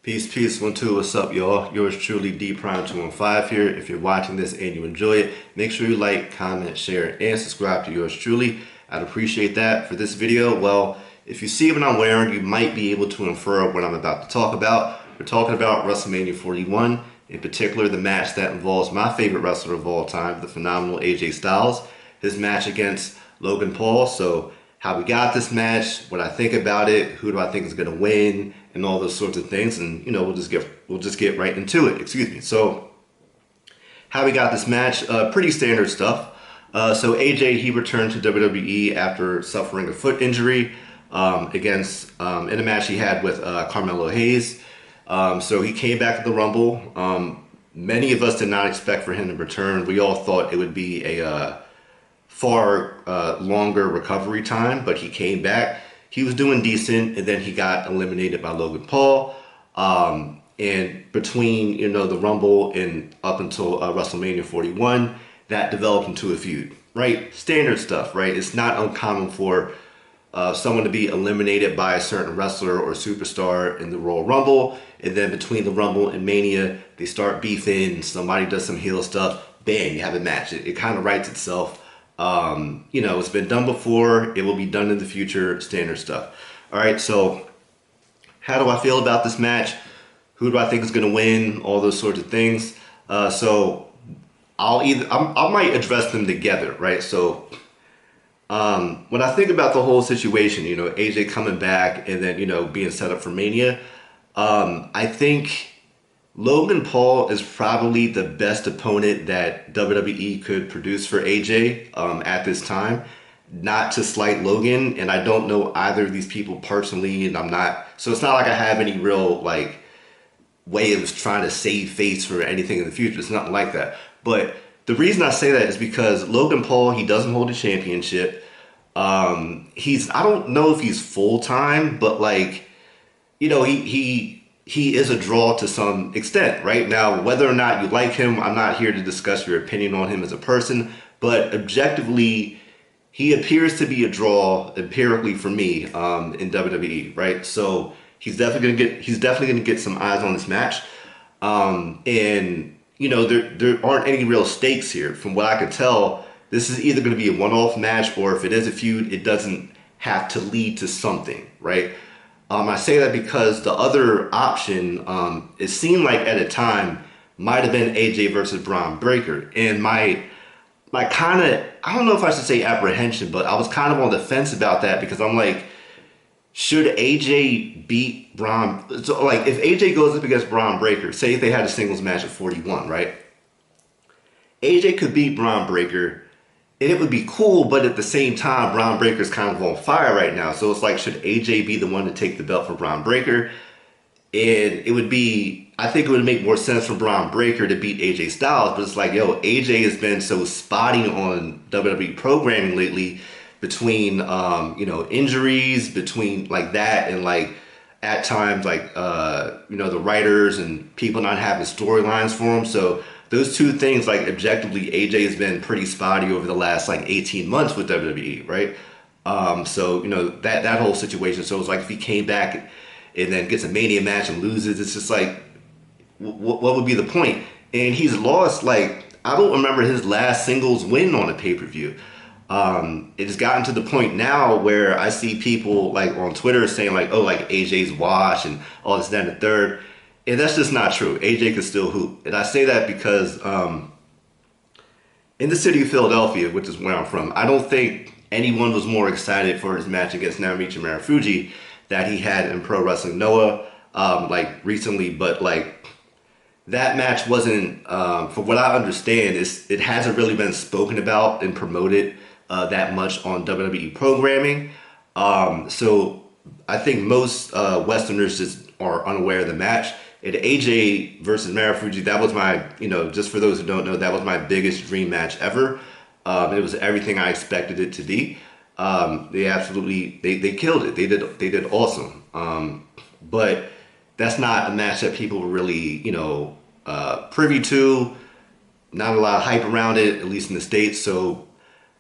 Peace, peace, 1, 2, what's up, y'all? Yours truly, D Prime 215 here. If you're watching this and you enjoy it, make sure you like, comment, share, and subscribe to yours truly. I'd appreciate that. For this video, well, if you see what I'm wearing, you might be able to infer what I'm about to talk about. We're talking about Wrestlemania 41, in particular the match that involves my favorite wrestler of all time, the phenomenal AJ Styles, his match against Logan Paul. So how we got this match, what I think about it, who do I think is going to win, and all those sorts of things, and we'll just get right into it. Excuse me. So how we got this match, pretty standard stuff. So AJ, he returned to WWE after suffering a foot injury against in a match he had with Carmelo Hayes. So he came back to the Rumble. Many of us did not expect for him to return. We all thought it would be a far longer recovery time, but he came back. He was doing decent, and then he got eliminated by Logan Paul. And between the Rumble and up until WrestleMania 41, that developed into a feud, right? Standard stuff, right? It's not uncommon for someone to be eliminated by a certain wrestler or superstar in the Royal Rumble, and then between the Rumble and Mania, they start beefing, somebody does some heel stuff, bam, you have a match. It kind of writes itself. It's been done before, it will be done in the future, standard stuff. All right, so how do I feel about this match? Who do I think is going to win? All those sorts of things. So I might address them together, right? So when I think about the whole situation, AJ coming back and then, being set up for Mania, I think Logan Paul is probably the best opponent that WWE could produce for AJ at this time. Not to slight Logan, and I don't know either of these people personally, and so it's not like I have any real way of trying to save face for anything in the future. It's nothing like that. But the reason I say that is because Logan Paul, he doesn't hold a championship. I don't know if he's full-time, but he is a draw to some extent, right? Now, whether or not you like him, I'm not here to discuss your opinion on him as a person, but objectively, he appears to be a draw empirically for me in WWE, right? So he's definitely gonna get some eyes on this match, and there aren't any real stakes here. From what I could tell, this is either going to be a one-off match, or if it is a feud, it doesn't have to lead to something, right? I say that because the other option, it seemed like at a time, might have been AJ versus Bron Breakker. And my kind of, I don't know if I should say apprehension, but I was kind of on the fence about that because I'm like, should AJ beat Bron? So if AJ goes up against Bron Breakker, say if they had a singles match at 41, right? AJ could beat Bron Breakker, and it would be cool, but at the same time, Bron Breakker's kind of on fire right now. So it's should AJ be the one to take the belt for Bron Breakker? And I think it would make more sense for Bron Breakker to beat AJ Styles, but it's AJ has been so spotty on WWE programming lately between, injuries, between that and at times, the writers and people not having storylines for him. So those two things, objectively, AJ has been pretty spotty over the last 18 months with WWE, right? So that whole situation. So it's if he came back and then gets a Mania match and loses, it's just what would be the point? And he's lost I don't remember his last singles win on a pay-per-view. It has gotten to the point now where I see people on Twitter saying AJ's washed and all this, that, and the third. And that's just not true. AJ can still hoop. And I say that because in the city of Philadelphia, which is where I'm from, I don't think anyone was more excited for his match against Narumichi Marufuji that he had in Pro Wrestling Noah recently. But that match wasn't, from what I understand, it hasn't really been spoken about and promoted that much on WWE programming. So I think most Westerners just are unaware of the match. And AJ versus Marufuji, that was my, just for those who don't know, that was my biggest dream match ever. It was everything I expected it to be. They killed it. They did awesome. But that's not a match that people were really, privy to. Not a lot of hype around it, at least in the States. So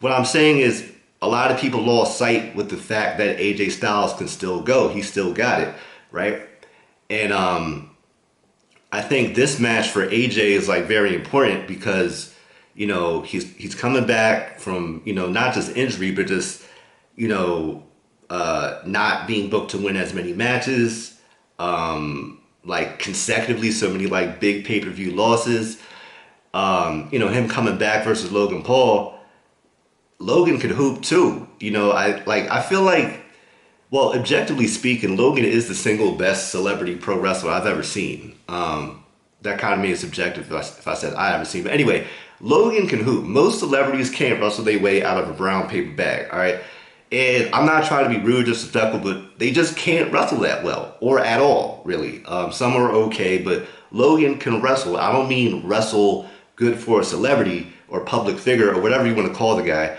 what I'm saying is a lot of people lost sight with the fact that AJ Styles can still go. He still got it, right? And I think this match for AJ is like very important because, he's coming back from, not just injury, but just, you know, not being booked to win as many matches, like consecutively, so many like big pay-per-view losses. Him coming back versus Logan Paul. Logan can hoop too. I feel like, well, objectively speaking, Logan is the single best celebrity pro wrestler I've ever seen. That kind of means subjective if I said I haven't seen. But anyway, Logan can hoop. Most celebrities can't wrestle their way out of a brown paper bag, all right? And I'm not trying to be rude or disrespectful, but they just can't wrestle that well, or at all, really. Some are okay, but Logan can wrestle. I don't mean wrestle good for a celebrity or public figure or whatever you want to call the guy.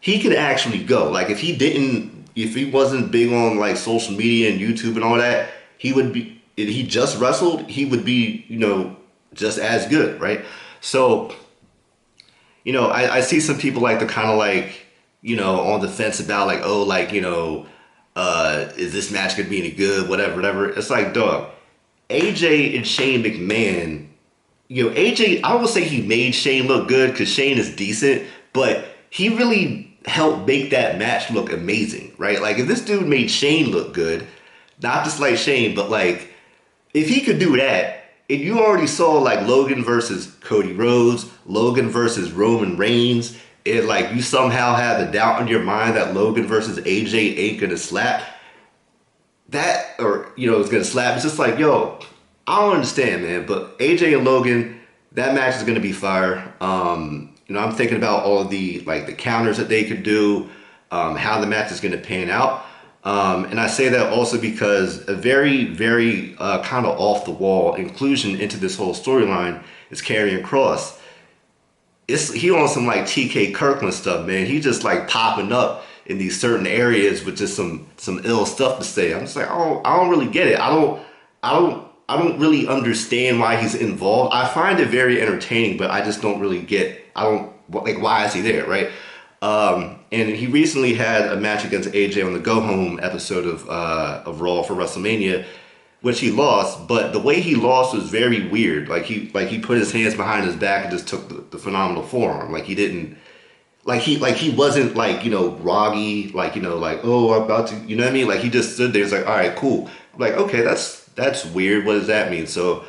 He could actually go. Like if he wasn't big on like social media and YouTube and all that, he would be. If he just wrestled, he would be, just as good, right? So, I see some people like to kind of like, on the fence about like, oh, like, is this match gonna be any good? Whatever. It's like, dog, AJ and Shane McMahon, AJ, I would say he made Shane look good because Shane is decent, but he really helped make that match look amazing, right? Like if this dude made Shane look good, not just like Shane, but like if he could do that, and you already saw like Logan versus Cody Rhodes, Logan versus Roman Reigns, and like you somehow have the doubt in your mind that Logan versus AJ ain't gonna slap that, or is gonna slap. It's just like, yo, I don't understand, man. But AJ and Logan, that match is gonna be fire. I'm thinking about all of the like the counters that they could do, how the match is gonna pan out. And I say that also because a very, very kind of off the wall inclusion into this whole storyline is Karrion Kross. He on some like TK Kirkland stuff, man. He just like popping up in these certain areas with just some ill stuff to say. I'm just like, I don't really get it. I don't really understand why he's involved. I find it very entertaining, but I just don't really get. Why is he there, right? And he recently had a match against AJ on the Go Home episode of Raw for Wrestlemania, which he lost. But the way he lost was very weird. Like he put his hands behind his back and just took the phenomenal forearm. Like he didn't, he wasn't like groggy, like oh I'm about to, you know what I mean? Like he just stood there. It's like, all right, cool. I'm like, okay, that's weird. What does that mean? So.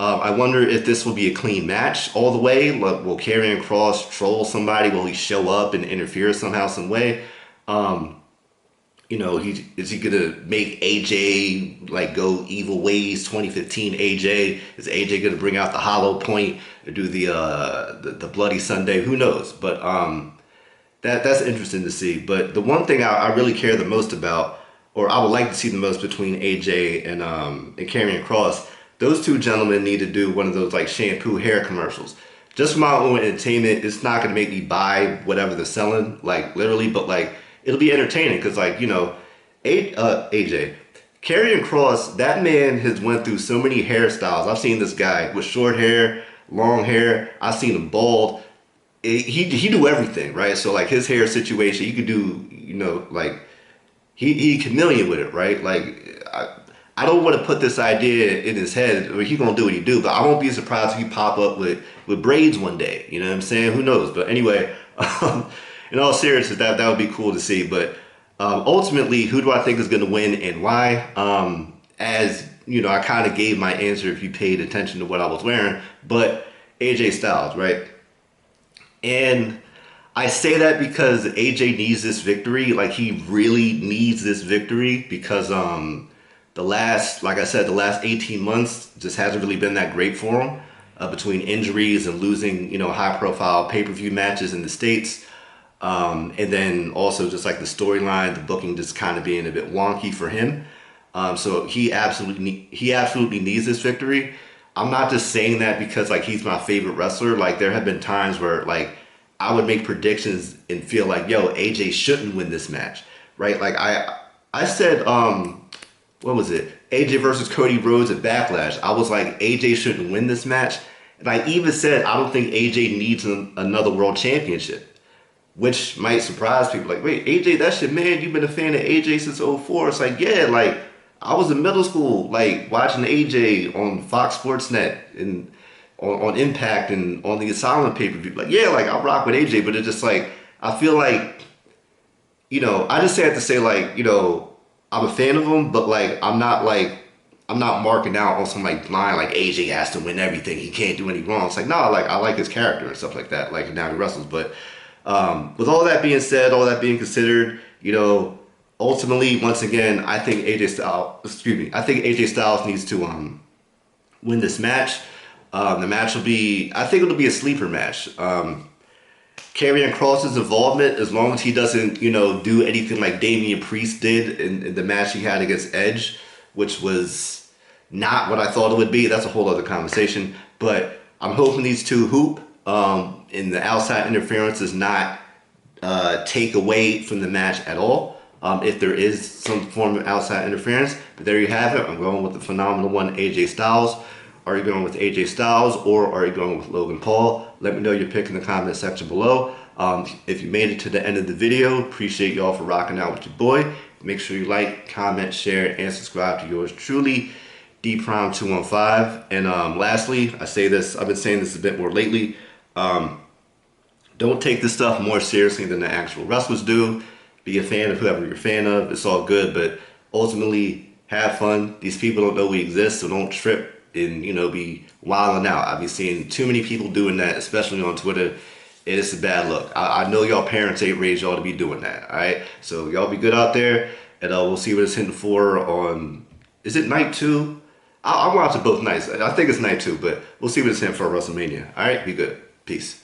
I wonder if this will be a clean match all the way. Will Karrion Kross troll somebody? Will he show up and interfere somehow, some way? Is he gonna make AJ like go evil ways? 2015 AJ, is AJ gonna bring out the hollow point or do the Bloody Sunday? Who knows? But that's interesting to see. But the one thing I really care the most about, or I would like to see the most between AJ and Karrion Kross. Those two gentlemen need to do one of those like shampoo hair commercials. Just for my own entertainment, it's not gonna make me buy whatever they're selling, like literally, but like it'll be entertaining because like AJ, Karrion Kross, that man has went through so many hairstyles. I've seen this guy with short hair, long hair. I've seen him bald. He do everything, right? So like his hair situation, he could do like he chameleon with it, right? Like. I don't want to put this idea in his head, or he's going to do what he do, but I won't be surprised if he pop up with braids one day. You know what I'm saying? Who knows? But anyway, in all seriousness, that would be cool to see. But ultimately, who do I think is going to win and why? As I kind of gave my answer if you paid attention to what I was wearing, but AJ Styles, right? And I say that because AJ needs this victory. Like he really needs this victory because the last 18 months just hasn't really been that great for him between injuries and losing, high profile pay-per-view matches in the States. And then also just like the storyline, the booking just kind of being a bit wonky for him. So he absolutely needs this victory. I'm not just saying that because like he's my favorite wrestler. Like there have been times where like I would make predictions and feel like, yo, AJ shouldn't win this match, right? Like I said, what was it? AJ versus Cody Rhodes at Backlash. I was like, AJ shouldn't win this match. And I even said, I don't think AJ needs another world championship, which might surprise people. Like, wait, AJ, that's your man. You've been a fan of AJ since '04. It's like, yeah, like, I was in middle school, like watching AJ on Fox Sports Net and on Impact and on the Asylum pay-per-view. Like, yeah, like I rock with AJ, but it's just like I feel like, I just have to say like, I'm a fan of him, but like I'm not marking out on some like line like AJ has to win everything. He can't do any wrong. It's like no, like I like his character and stuff like that. Like now he wrestles, but with all that being said, all that being considered, ultimately, once again, I think AJ Styles needs to win this match. The match will be, I think it'll be a sleeper match. Karrion Kross's involvement, as long as he doesn't, do anything like Damian Priest did in the match he had against Edge, which was not what I thought it would be. That's a whole other conversation. But I'm hoping these two hoop, and the outside interference does not take away from the match at all. If there is some form of outside interference, but there you have it. I'm going with the phenomenal one, AJ Styles. Are you going with AJ Styles or are you going with Logan Paul? Let me know your pick in the comment section below. If you made it to the end of the video, appreciate y'all for rocking out with your boy. Make sure you like, comment, share, and subscribe to yours truly, DPrime215. And lastly, I say this, I've been saying this a bit more lately. Don't take this stuff more seriously than the actual wrestlers do. Be a fan of whoever you're a fan of. It's all good, but ultimately, have fun. These people don't know we exist, so don't trip and be wilding out. I've been seeing too many people doing that, especially on Twitter. It's a bad look. I know y'all parents ain't raised y'all to be doing that. All right, so y'all be good out there, and we'll see what it's hitting for on. Is it night 2? I'll watch it both nights. I think it's night 2, but we'll see what it's hitting for Wrestlemania. All right, be good. Peace.